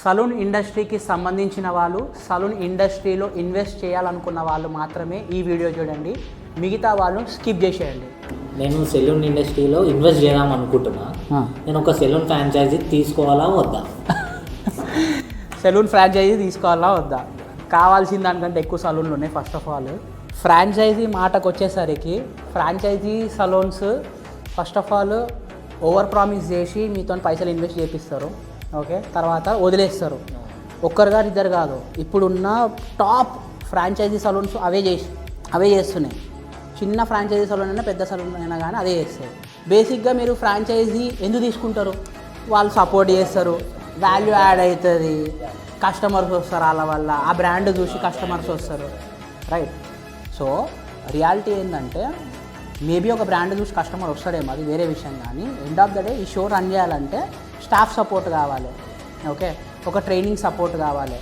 Saloon ఇండస్ట్రీకి సంబంధించిన వాళ్ళు, సలూన్ ఇండస్ట్రీలో ఇన్వెస్ట్ చేయాలనుకున్న వాళ్ళు మాత్రమే ఈ వీడియో చూడండి, మిగతా వాళ్ళు స్కిప్ చేసేయండి. నేను సెలూన్ ఇండస్ట్రీలో ఇన్వెస్ట్ చేద్దాం అనుకుంటున్నా. నేను ఒక సెలూన్ ఫ్రాంచైజీ తీసుకోవాలా వద్దా? సెలూన్ ఫ్రాంచైజీ తీసుకోవాలా వద్దా? కావాల్సిన దానికంటే ఎక్కువ సలూన్లు ఉన్నాయి. ఫస్ట్ ఆఫ్ ఆల్ ఫ్రాంచైజీ మాటకు వచ్చేసరికి franchise salons first of all over promise చేసి మీతో పైసలు ఇన్వెస్ట్ చేపిస్తారు. ఓకే, తర్వాత వదిలేస్తారు. ఒక్కరు కాదు, ఇద్దరు కాదు, ఇప్పుడున్న టాప్ ఫ్రాంచైజీ సలూన్స్ అవే చేస్తున్నాయి. చిన్న ఫ్రాంచైజీ సలూన్ అయినా పెద్ద సలూన్ అయినా కానీ అదే చేస్తారు. బేసిక్గా మీరు ఫ్రాంచైజీ ఎందుకు తీసుకుంటారు? వాళ్ళు సపోర్ట్ చేస్తారు, వాల్యూ యాడ్ అవుతుంది, కస్టమర్స్ వస్తారు, వాళ్ళ వల్ల ఆ బ్రాండ్ చూసి కస్టమర్స్ వస్తారు, రైట్? సో రియాలిటీ ఏంటంటే మేబీ ఒక బ్రాండ్ చూసి కస్టమర్ వస్తాడేమో, అది వేరే విషయం. కానీ ఎండ్ ఆఫ్ ద డే ఈ షో రన్ చేయాలంటే స్టాఫ్ సపోర్ట్ కావాలి, ఓకే, ఒక ట్రైనింగ్ సపోర్ట్ కావాలి.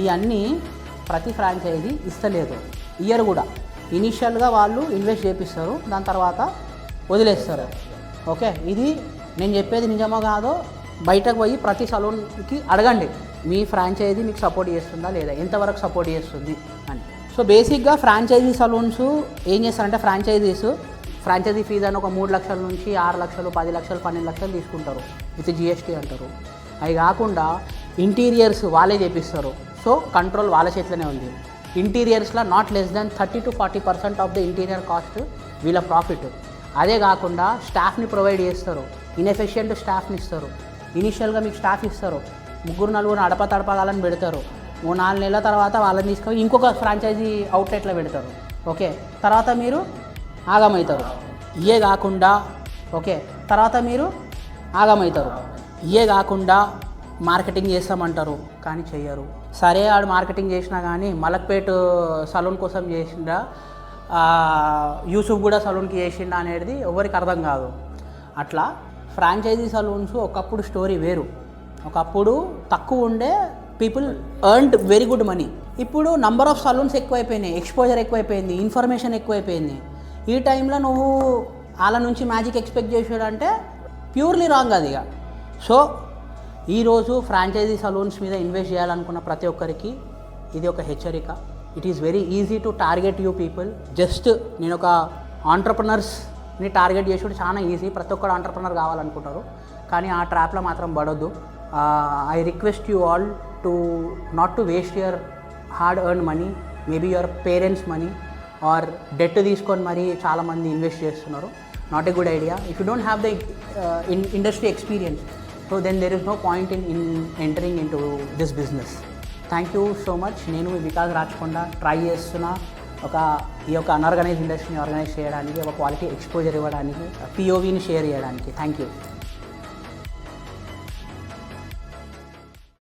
ఇవన్నీ ప్రతి ఫ్రాంచైజీ ఇస్తలేదు. ఇయర్ కూడా ఇనీషియల్గా వాళ్ళు ఇన్వెస్ట్ చేపిస్తారు, దాని తర్వాత వదిలేస్తారు. ఓకే, ఇది నేను చెప్పేది నిజమో కాదో బయటకు పోయి ప్రతి సలూన్కి అడగండి, మీ ఫ్రాంచైజీ మీకు సపోర్ట్ చేస్తుందా లేదా, ఎంతవరకు సపోర్ట్ చేస్తుంది అని. సో బేసిక్గా ఫ్రాంచైజీ సలూన్స్ ఏం చేస్తారంటే ఫ్రాంచైజీ ఫీజు అని ఒక 3 లక్షల నుంచి 6 లక్షలు 10 లక్షలు 12 లక్షలు తీసుకుంటారు, విత్ జిఎస్టీ అంటారు. అవి కాకుండా ఇంటీరియర్స్ వాళ్ళే చేపిస్తారు. సో కంట్రోల్ వాళ్ళ చేతిలోనే ఉంది. ఇంటీరియర్స్లో not less than 30 to 40% of the interior cost వీళ్ళ ప్రాఫిట్. అదే కాకుండా స్టాఫ్ని ప్రొవైడ్ చేస్తారు, ఇన్ఎఫిషియెంట్ స్టాఫ్ని ఇస్తారు. ఇనీషియల్గా మీకు స్టాఫ్ ఇస్తారు, 3-4 అడపతడపగాలని పెడతారు. 4 నెలల తర్వాత వాళ్ళని తీసుకొని ఇంకొక ఫ్రాంచైజీ అవుట్లెట్లో పెడతారు. ఓకే, తర్వాత మీరు ఆగమవుతారు. ఇయే కాకుండా మార్కెటింగ్ చేస్తామంటారు కానీ చెయ్యరు. సరే, ఆడు మార్కెటింగ్ చేసినా కానీ మలక్పేట్ సలూన్ కోసం చేసిండా, యూసుఫ్ కూడా సలూన్కి చేసిండా అనేది ఎవరికి అర్థం కాదు. అట్లా ఫ్రాంచైజీ సలూన్స్ ఒకప్పుడు స్టోరీ వేరు. ఒకప్పుడు తక్కువ ఉండే people earned very good money. ఇప్పుడు నంబర్ ఆఫ్ సలూన్స్ ఎక్కువైపోయినాయి, ఎక్స్పోజర్ ఎక్కువైపోయింది, ఇన్ఫర్మేషన్ ఎక్కువైపోయింది. ఈ టైంలో నువ్వు వాళ్ళ నుంచి మ్యాజిక్ ఎక్స్పెక్ట్ చేసాడంటే ప్యూర్లీ రాంగ్ అది. ఇక సో ఈరోజు ఫ్రాంచైజీ సలూన్స్ మీద ఇన్వెస్ట్ చేయాలనుకున్న ప్రతి ఒక్కరికి ఇది ఒక హెచ్చరిక. It is very easy to target you people. Just నేను ఒక ఆంటర్ప్రనర్స్ని టార్గెట్ చేసుడు చాలా ఈజీ. ప్రతి ఒక్కరు ఆంటర్ప్రనర్ కావాలనుకుంటారు, కానీ ఆ ట్రాప్లో మాత్రం పడొద్దు. I request you all to not to waste your hard earn money, maybe your parents money or debt తీసుకొని మరీ చాలామంది ఇన్వెస్ట్ చేస్తున్నారు. Not a good idea. If you don't have the industry experience, so then there is no point in entering in to this business. Thank you so much. నేను Vikas Rachakonda try చేస్తున్నా ఈ యొక్క unorganised ఇండస్ట్రీని organise చేయడానికి, ఒక quality exposure ఇవ్వడానికి, పిఓవిని share చేయడానికి. Thank you.